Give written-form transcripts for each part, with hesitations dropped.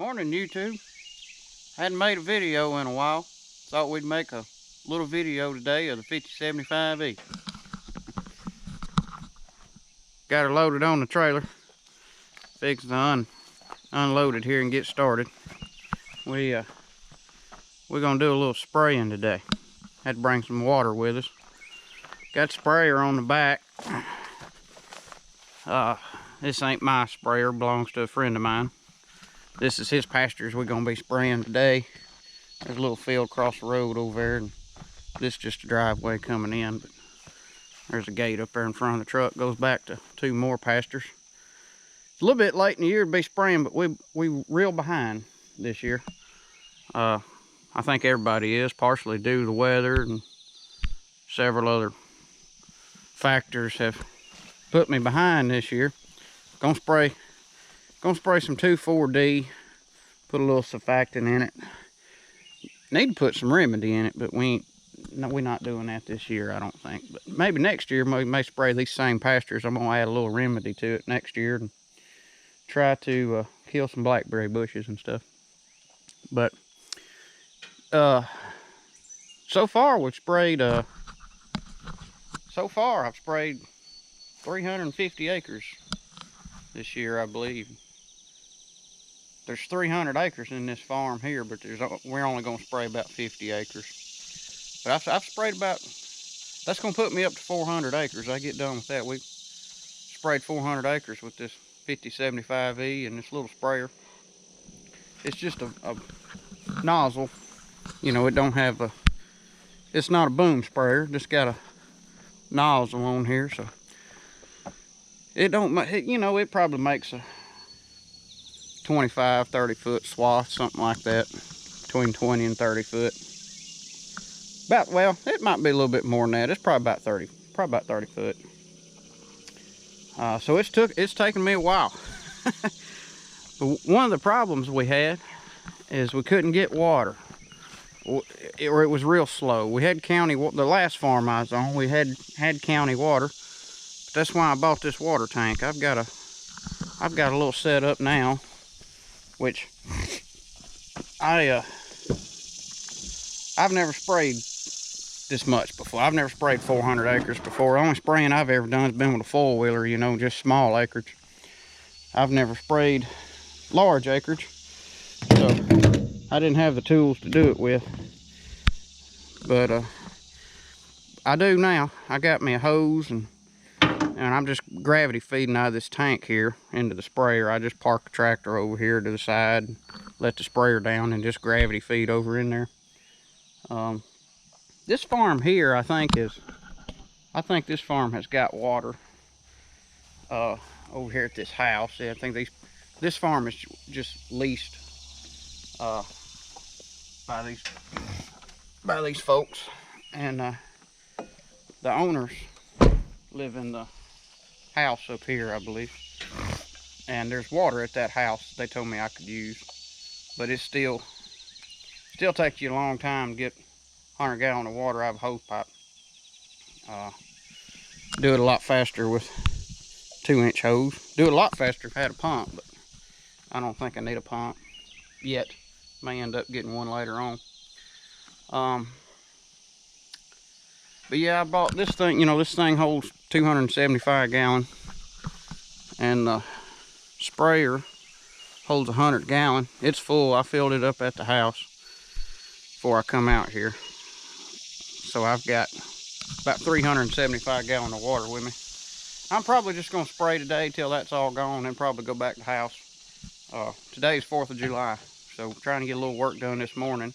Morning, YouTube. Hadn't made a video in a while. Thought we'd make a little video today of the 5075E. Got her loaded on the trailer. Fixing to unload it here and get started. We're gonna do a little spraying today. Had to bring some water with us. Got the sprayer on the back. This ain't my sprayer, belongs to a friend of mine. This is his pastures we're gonna be spraying today. There's a little field across the road over there, and this is just a driveway coming in, but there's a gate up there in front of the truck, goes back to 2 more pastures. It's a little bit late in the year to be spraying, but we real behind this year. I think everybody is, partially due to the weather, and several other factors have put me behind this year. Gonna spray some 2,4-D, put a little surfactant in it. Need to put some remedy in it, but we're not doing that this year, I don't think. But maybe next year we may spray these same pastures. I'm gonna add a little remedy to it next year and try to kill some blackberry bushes and stuff. But so far we've sprayed I've sprayed 350 acres this year, I believe. There's 300 acres in this farm here, but we're only going to spray about 50 acres. But I've sprayed about, that's going to put me up to 400 acres. I get done with that. We sprayed 400 acres with this 5075E and this little sprayer. It's just a nozzle. You know, it don't have it's not a boom sprayer. Just got a nozzle on here, so it don't, you know, it probably makes a 25-30 foot swath, something like that, between 20 and 30 foot. Well, it might be a little bit more than that. It's probably about 30 foot. So it's taken me a while. One of the problems we had is we couldn't get water, or it was real slow. We had county, the last farm I was on, we had county water. But that's why I bought this water tank. I've got a little setup now, which I've never sprayed this much before. I've never sprayed 400 acres before. The only spraying I've ever done has been with a 4-wheeler, you know, just small acreage. I've never sprayed large acreage, so I didn't have the tools to do it with. But I do now. I got me a hose, and I'm just gravity feeding out of this tank here into the sprayer. I just park the tractor over here to the side, let the sprayer down, and just gravity feed over in there. This farm here, I think this farm has got water over here at this house. Yeah, I think this farm is just leased by these folks, and the owners live in the house up here, I believe, and there's water at that house they told me I could use, but it still takes you a long time to get 100 gallons of water out of a hose pipe. Do it a lot faster with 2-inch hose. Do it a lot faster if I had a pump, but I don't think I need a pump yet. May end up getting one later on. But yeah, I bought this thing. You know, this thing holds 275 gallon, and the sprayer holds 100 gallon. It's full. I filled it up at the house before I come out here, so I've got about 375 gallon of water with me. I'm probably just gonna spray today till that's all gone, and probably go back to the house. Today's 4th of July, so trying to get a little work done this morning,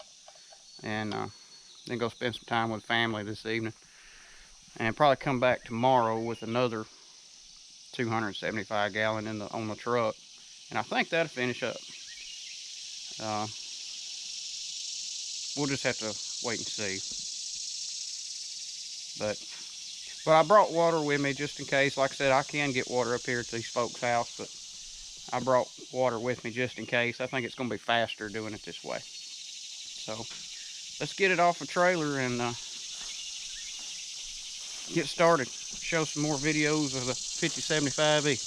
and then go spend some time with family this evening, and probably come back tomorrow with another 275 gallon on the truck, and I think that'll finish up. We'll just have to wait and see. But I brought water with me just in case. Like I said, I can get water up here at these folks' house, but I brought water with me just in case. I think it's going to be faster doing it this way. So let's get it off a trailer and get started. Show some more videos of the 5075E.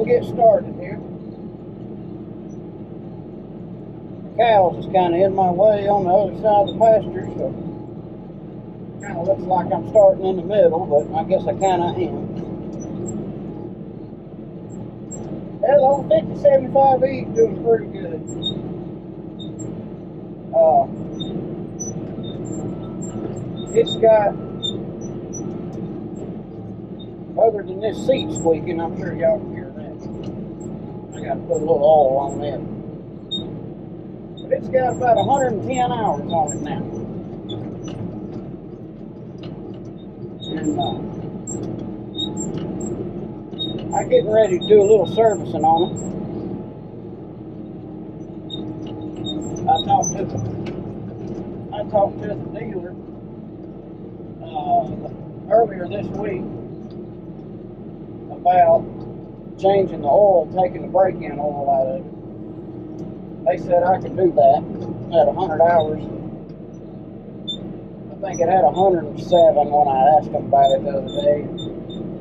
get started here. The cows is kind of in my way on the other side of the pasture, so kind of looks like I'm starting in the middle, but I guess I kind of am. Yeah, the old 5075E is doing pretty good. It's got, other than this seat squeaking, I'm sure y'all can hear that. I got to put a little oil on that. But it's got about 110 hours on it now. And I'm getting ready to do a little servicing on it. I talked to the dealer earlier this week about changing the oil, taking the break-in oil out of it. They said I could do that at 100 hours. I think it had 107 when I asked them about it the other day.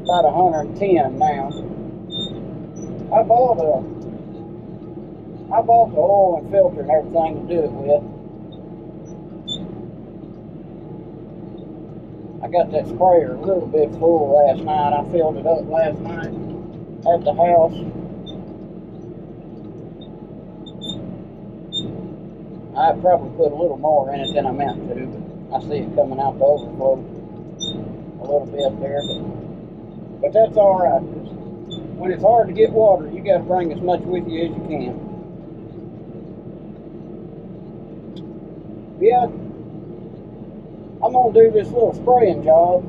About 110 now. I bought the oil and filter and everything to do it with. I got that sprayer a little bit full last night. I filled it up last night at the house. I probably put a little more in it than I meant to, but I see it coming out the overflow a little bit there. But that's all right, because when it's hard to get water, you got to bring as much with you as you can. Yeah, I'm going to do this little spraying job.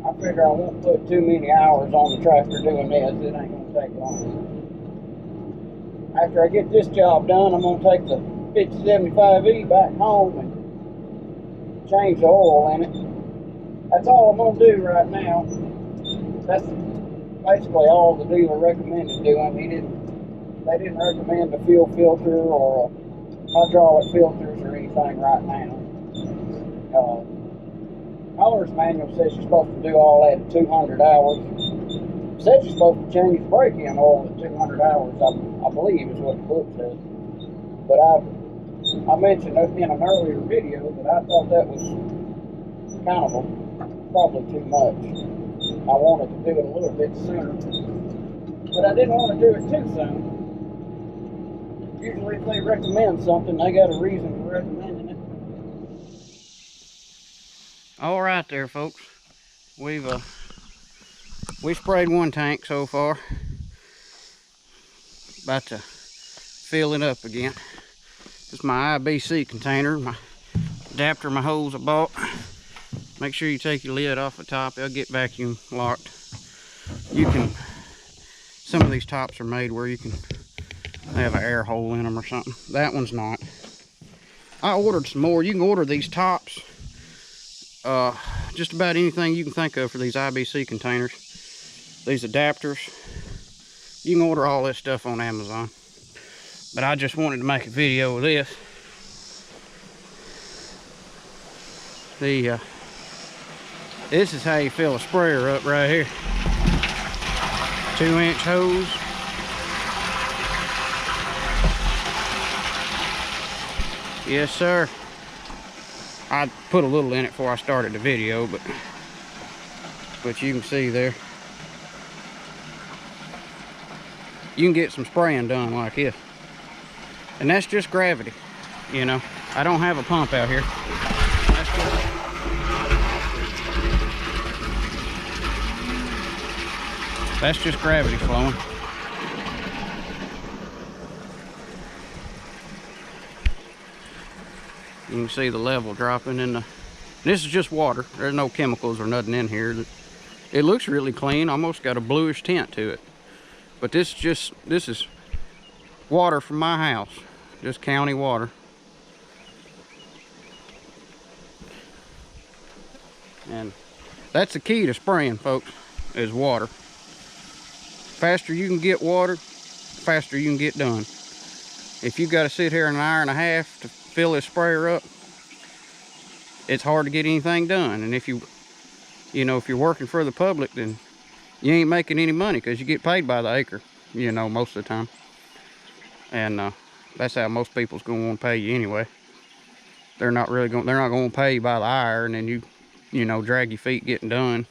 I figure I won't put too many hours on the tractor doing this. It ain't going to take long. After I get this job done, I'm going to take the 5075E back home and change the oil in it. That's all I'm going to do right now. That's basically all the dealer recommended doing. They didn't recommend a fuel filter or hydraulic filters or anything right now. Owner's manual says you're supposed to do all that at 200 hours. It says you're supposed to change the break-in oil at 200 hours, I believe is what the book says. But I mentioned in an earlier video that I thought that was kind of probably too much. I wanted to do it a little bit sooner, but I didn't want to do it too soon. Usually if they recommend something, they got a reason for recommending it. All right there, folks. We sprayed one tank so far. About to fill it up again. This is my IBC container, my adapter, my hose I bought. Make sure you take your lid off the top. It'll get vacuum locked. Some of these tops are made where you can have an air hole in them or something. That one's not. I ordered some more. You can order these tops. Just about anything you can think of for these IBC containers. These adapters. You can order all this stuff on Amazon. But I just wanted to make a video of this. This is how you fill a sprayer up right here. 2-inch hose. Yes, sir. I put a little in it before I started the video, but you can see there. You can get some spraying done like this. And that's just gravity, you know. I don't have a pump out here. That's just gravity flowing. You can see the level dropping in the... This is just water. There's no chemicals or nothing in here. It looks really clean, almost got a bluish tint to it. But this is water from my house. Just county water. And that's the key to spraying, folks, is water. Faster you can get water, faster you can get done. If you got to sit here an hour and a half to fill this sprayer up, it's hard to get anything done. And if you you know, if you're working for the public, then you ain't making any money because you get paid by the acre, you know, most of the time. And that's how most people's gonna want to pay you anyway. They're not gonna pay you by the hour, and then you know, drag your feet getting done.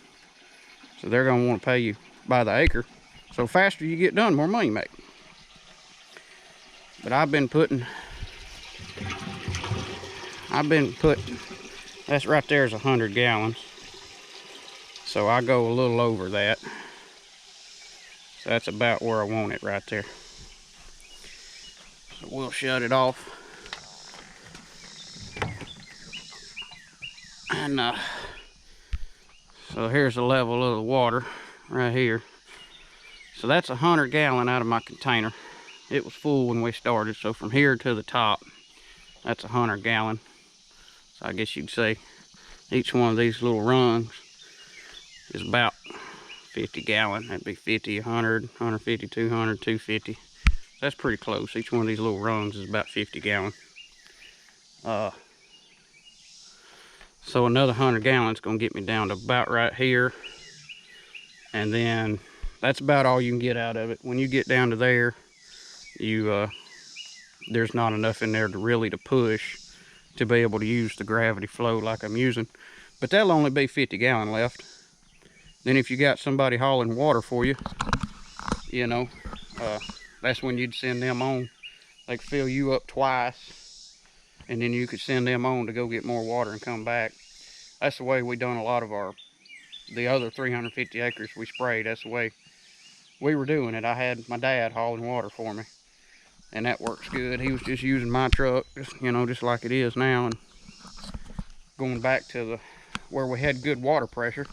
So they're gonna want to pay you by the acre. So faster you get done, more money you make. But I've been putting, that's right there is 100 gallons. So I go a little over that. So that's about where I want it right there. So we'll shut it off. And so here's the level of the water right here. So that's 100 gallon out of my container. It was full when we started, so from here to the top, that's 100 gallon. So I guess you'd say each one of these little rungs is about 50 gallon. That'd be 50, 100, 150, 200, 250. That's pretty close. Each one of these little rungs is about 50 gallon. So another 100 gallons is gonna get me down to about right here. And then that's about all you can get out of it. When you get down to there, there's not enough in there to really push to be able to use the gravity flow like I'm using. But that'll only be 50 gallon left. Then if you got somebody hauling water for you, you know, that's when you'd send them on. They could fill you up twice, and then you could send them on to go get more water and come back. That's the way we done a lot of the other 350 acres we sprayed. That's the way we were doing it. I had my dad hauling water for me, and that works good. He was just using my truck, you know, just like it is now. And going back to where we had good water pressure,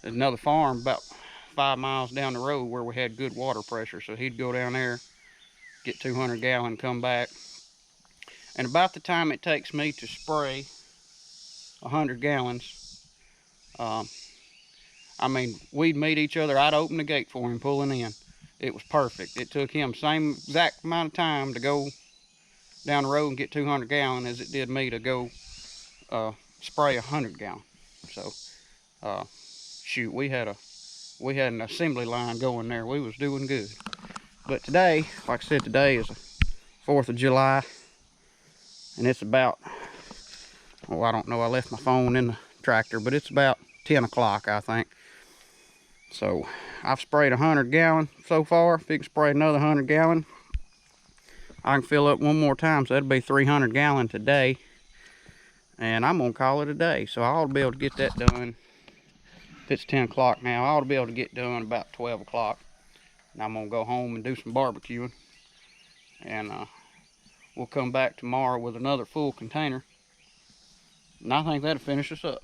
there's another farm about 5 miles down the road where we had good water pressure. So he'd go down there, get 200 gallon, come back. And about the time it takes me to spray 100 gallons, I mean, we'd meet each other. I'd open the gate for him pulling in. It was perfect. It took him same exact amount of time to go down the road and get 200 gallon as it did me to go spray 100 gallon. So shoot, we had an assembly line going there. We was doing good. But today, like I said, today is the 4th of July, and it's about, oh, I don't know, I left my phone in the tractor, but it's about 10 o'clock, I think. So I've sprayed 100 gallon so far. If you can spray another 100 gallon, I can fill up one more time, so that'd be 300 gallon today. And I'm gonna call it a day. So I ought to be able to get that done. If it's 10 o'clock now, I ought to be able to get done about 12 o'clock. And I'm gonna go home and do some barbecuing. And we'll come back tomorrow with another full container. And I think that'll finish us up.